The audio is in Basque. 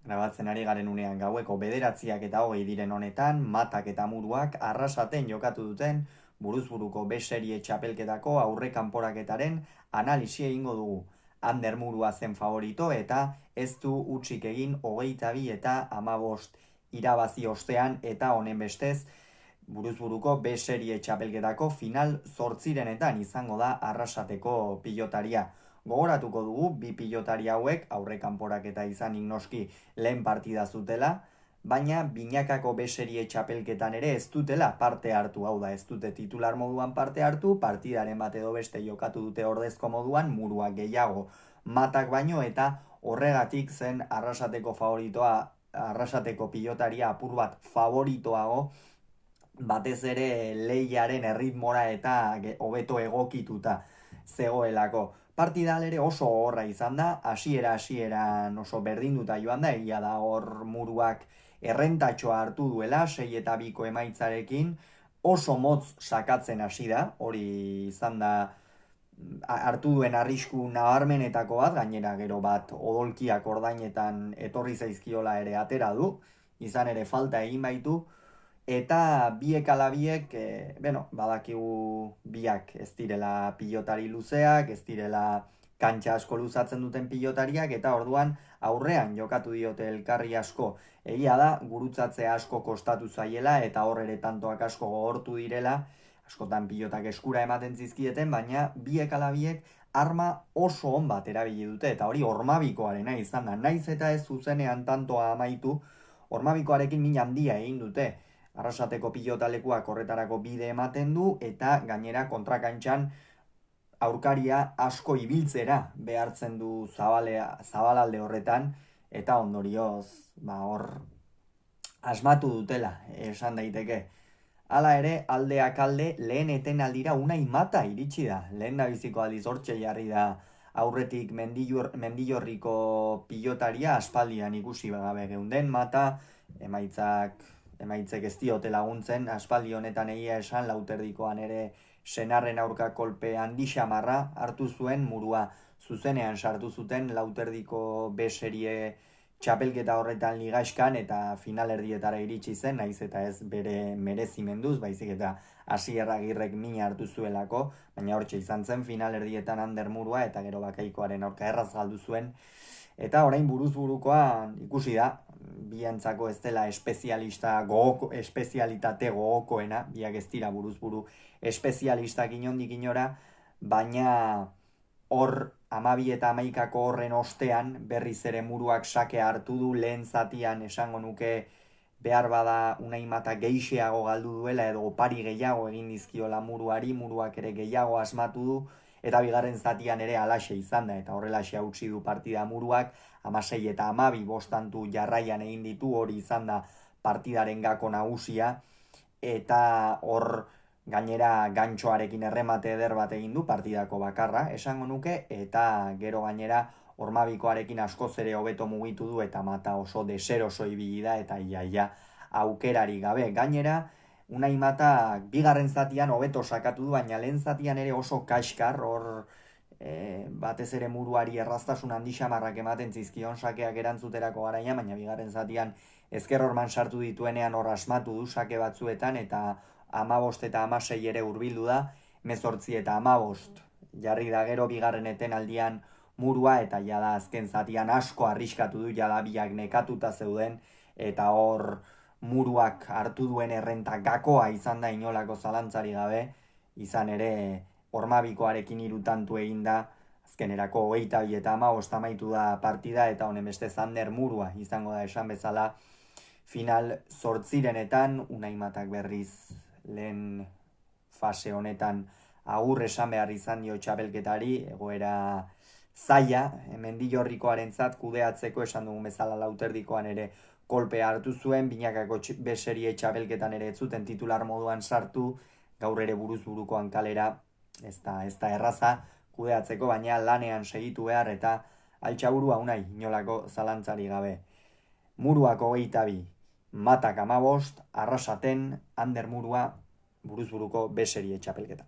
Grabatzen ari garen unean gaueko 9:20 diren honetan, Matak eta Muruak Arrasaten jokatu duten buruzburuko B serie txapelketako aurre kanporaketaren analisi egingo dugu. Ander Murua zen favorito eta ez du hutsik egin 22 eta 15 irabazi ostean eta honen bestez, buruzburuko B serie txapelketako final 8renetan izango da Arrasateko pilotaria. Gogoratuko dugu, bi pilotari hauek aurre kanporaketa izanik noski lehen partida zutela, baina binakako B serie txapelketan ere ez dutela parte hartu, hau da, ez dute titular moduan parte hartu, partidaren bat edo beste jokatu dute ordezko moduan, Muruak gehiago Matak baino eta horregatik zen Arrasateko favoritoa, Arrasateko pilotaria apur bat favoritoago, batez ere lehiaren erritmora eta hobeto egokituta zegoelako. Partida ere oso horra izan da, hasieran oso berdinduta joan da, egia da hor Muruak errentatxoa hartu duela, 6-2 emaitzarekin, oso motz sakatzen hasi da, hori izan da hartu duen arrisku nabarmenetako bat, gainera gero bat odolkiak ordainetan etorri zaizkiola ere atera du, izan ere falta egin baitu, eta biek ala biek, badakigu biak ez direla pilotari luzeak, ez direla kantxa asko luzatzen duten pilotariak, eta orduan aurrean jokatu diote elkarri asko. Egia da, gurutzatzea asko kostatu zaiela, eta hor ere tantoak asko gogortu direla, askotan pilotak eskura ematen zizkieten, baina biek ala biek arma oso on bat erabili dute, eta hori Ormabikoarena izan da. Naiz eta ez zuzenean tantoa amaitu, Ormabikoarekin min handia egin dute. Arrasateko pilotalekuak horretarako bide ematen du, eta gainera kontrakantxan aurkaria asko ibiltzera behartzen du zabalalde horretan, eta ondorioz, hor asmatu dutela, esan daiteke. Hala ere, aldeak alde, lehen etenaldira Unai Mata iritsi da. Lehen da biziko aldiz hortxe jarri da aurretik Mendillorriko pilotaria aspaldian ikusi gabe geunden Mata, emaitzek ez diote laguntzen, aspaldi honetan egia esan, Lauterdikoan ere senarren aurka kolpe handi xamarra hartu zuen, Murua zuzenean sartu zuten Lauterdiko B serie txapelketa horretan ligaxkan eta finalerdietara iritsi zen, naiz eta ez bere merezimenduz, baizik eta Asier Agirrek mina hartu zuelako, baina hortxe izan zen finalerdietan Ander Murua eta gero Bakaikoaren aurka erraz galdu zuen. Eta orain buruzburukoa ikusi da, biantzako ez dela espezialitate gogokoena, biak ez dira buruzburu espezialistak inondik inora, baina hor 12 eta 11 horren ostean berriz ere Muruak sakea hartu du, lehen zatian esango nuke behar bada Unai Mata geixeago galdu duela edo opari gehiago egin dizkiola Muruari, Muruak ere gehiago asmatu du, eta bigarren zatian ere alaxe izan da, eta horrelaxe hautsi du partida Muruak, 16 eta 12 bostantu jarraian egin ditu, hori izan da partidaren gako nagusia, eta hor gainera gantxoarekin erremate eder bat egin du partidako bakarra, esango nuke, eta gero gainera Ormabikoarekin askoz ere hobeto mugitu du, eta Mata oso deseroso ibili da, eta iaia aukerari gabe. Gainera, Unai Mata bigarren zatian hobeto sakatu du, baina lehen zatian ere oso kaskar, hor batez ere Muruari erraztasun handi xamarrak ematen zizkion sakeak erantzuterako garaia, baina bigarren zatian ezker horman sartu dituenean hor asmatu du sake batzuetan, eta 15 eta 16 ere hurbildu da, 18 eta 15 jarri da gero bigarren etenaldian Murua, eta jada azken zatian asko arriskatu du, jada biak nekatuta zeuden, eta hor Muruak hartu duen errenta gakoa izan da inolako zalantzari gabe, izan ere Ormabikoarekin 3 tantu egin da, azkenerako 22 eta 15 amaitu da partida, eta honen beste Ander Murua izango da esan bezala final 8renetan, Unai Matak berriz lehen fase honetan agur esan behar izan dio txapelketari, egoera zaila, Mendillorrikoarentzat kudeatzeko, esan dugun bezala Lauterdikoan ere kolpea hartu zuen, binakako B serie txapelketan ere ez zuten titular moduan sartu, gaur ere buruzburukoan kalera, ez da erraza kudeatzeko, baina lanean segitu behar eta altxaburua Unai, inolako zalantzari gabe. Muruak 22, Matak 15, Arrasaten Ander Murua buruzburuko B serie txapelketan.